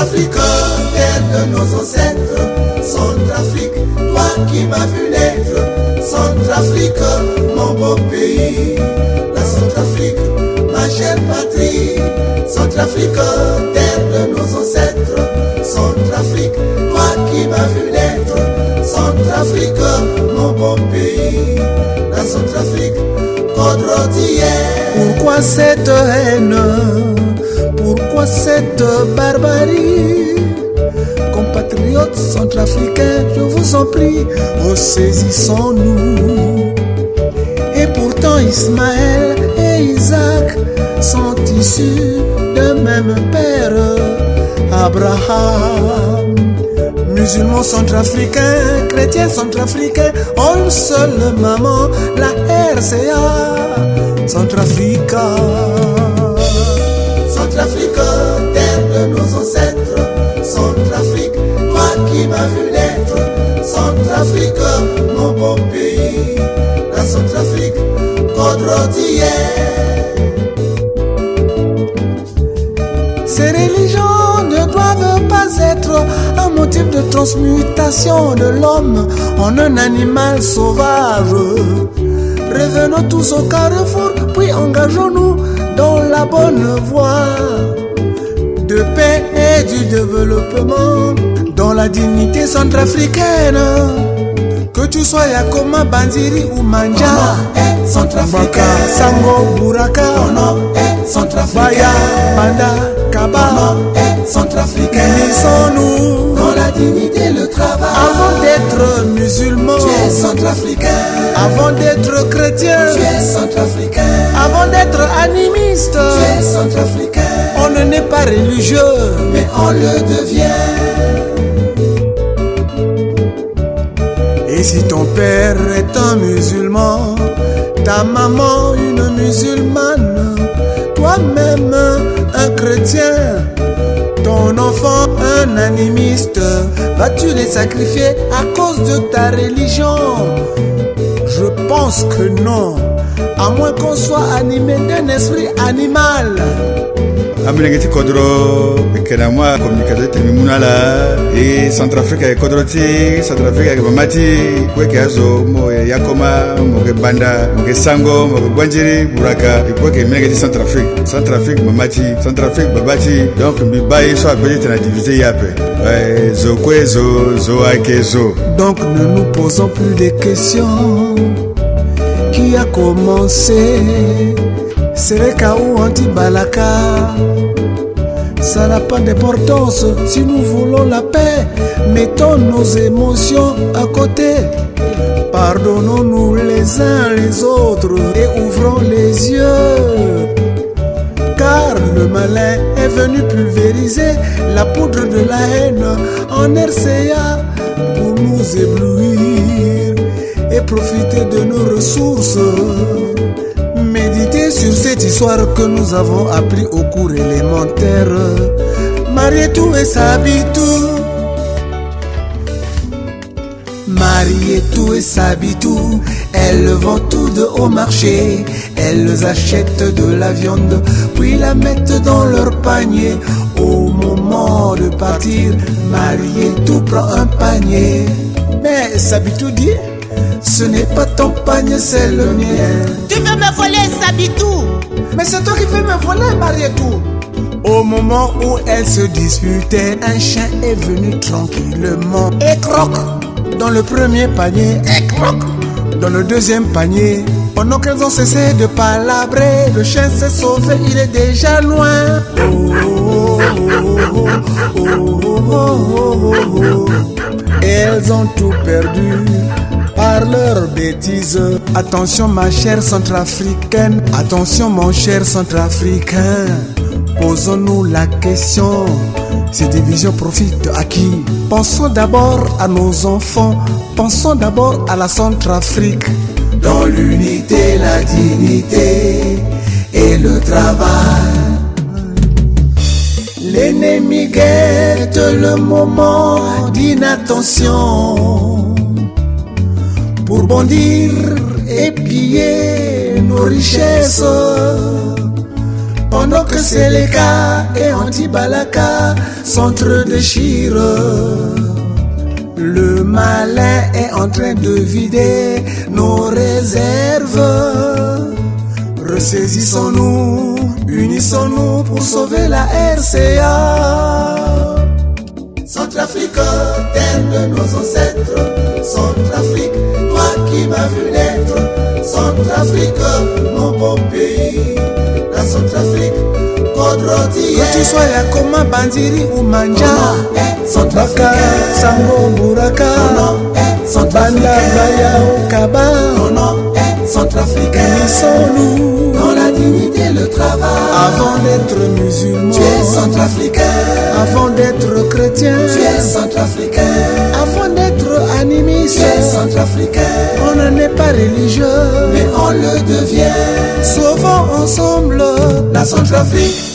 Centrafrique, terre de nos ancêtres. Centrafrique, toi qui m'as vu naître. Centrafrique, mon beau pays. La Centrafrique, ma chère patrie. Centrafrique, terre de nos ancêtres. Centrafrique, toi qui m'as vu naître. Centrafrique, mon beau pays. La Centrafrique, côte-rôtière. Pourquoi cette haine? Pourquoi cette barbarie? Compatriotes centrafricains, je vous en prie, ressaisissons-nous. Et pourtant Ismaël et Isaac sont issus d'un même père, Abraham. Musulmans centrafricains, chrétiens centrafricains ont une seule maman, la RCA, Centrafrica. Centrafrique, terre de nos ancêtres. Centrafrique, toi qui m'as vu naître. Centrafrique, mon beau pays. La Centrafrique, côte-rôtière. Ces religions ne doivent pas être un motif de transmutation de l'homme en un animal sauvage. Revenons tous au carrefour, puis engageons-nous dans la bonne voie de paix et du développement, dans la dignité centrafricaine. Que tu sois Yakoma, Banziri ou Manja, Centrafricain, Sango, Buraka, ton nom est centrafricain. Baya, Banda, Kaba, Ton nom est centrafricain. unissons-nous Dans la dignité, le travail. avant d'être musulmans, Tu es centrafricain. avant d'être chrétiens, Tu es centrafricain. avant d'être animistes. Tu es centrafricain. On ne n'est pas religieux, Mais on le devient. et si ton père est un musulman, ta maman une musulmane, toi-même un chrétien, ton enfant un animiste, vas-tu les sacrifier à cause de ta religion? Je pense que non, à moins qu'on soit animé d'un esprit animal. Amilengeti kodro kenamwa communicateur temimuna la et Centrafrique et kodroti Centrafrique et mamati kweke azo mo yakoma mo ke banda mo ke sango mo ke gwanjiri buraka kweke menegeti Centrafrique mamati Centrafrique babati donc mi bayi so apeli na diviser yape zo kwezo zo akezo. Donc ne nous posons plus de questions. Qui a commencé? Sereka ou Anti-Balaka? Ça n'a pas d'importance si nous voulons la paix. Mettons nos émotions à côté. Pardonnons-nous les uns les autres et ouvrons les yeux. Car le malin est venu pulvériser la poudre de la haine en RCA pour nous éblouir et profiter de nos ressources. Méditez sur cette histoire que nous avons appris au cours élémentaire. Marietou et Sabitou, Marietou et Sabitou, elles vendent tout de au marché. Elles achètent de la viande, puis la mettent dans leur panier. Au moment de partir, Marietou prend un panier. Mais Sabitou dit: ce n'est pas ton panier, c'est le mien. Tu veux me voler, Sabitou? Mais c'est toi qui veux me voler, Marietou. Au moment où elles se disputaient, un chien est venu tranquillement et croque dans le premier panier, et croque dans le deuxième panier. Pendant qu'elles ont cessé de palabrer, le chien s'est sauvé, il est déjà loin. Et elles ont tout perdu par leurs bêtises. Attention ma chère centrafricaine, attention mon cher centrafricain. Posons-nous la question, ces divisions profitent à qui? Pensons d'abord à nos enfants, pensons d'abord à la Centrafrique. Dans l'unité, la dignité et le travail. L'ennemi guette le moment d'inattention pour bondir et piller nos richesses. Pendant Pendant que Seleka et Antibalaka s'entre-déchirent, le malin est en train de vider nos réserves. Ressaisissons-nous, unissons-nous pour sauver la RCA. Centrafrique, terre de nos ancêtres. Centrafrique, toi qui m'as vu naître. Centrafrique, mon beau pays. La Centrafrique, Kodroti. Que tu sois Yakoma, Bandiri ou Manja, Baka, Sango, Buraka, Banda, Baya ou Kaba, Centrafricain, unissons-nous dans la dignité, le travail. Avant d'être musulmans, Tu es centrafricain. avant d'être chrétien, Tu es centrafricain. avant d'être animiste, Tu es centrafricain. on n'en est pas religieux, Mais on le devient. sauvons ensemble La Centrafrique.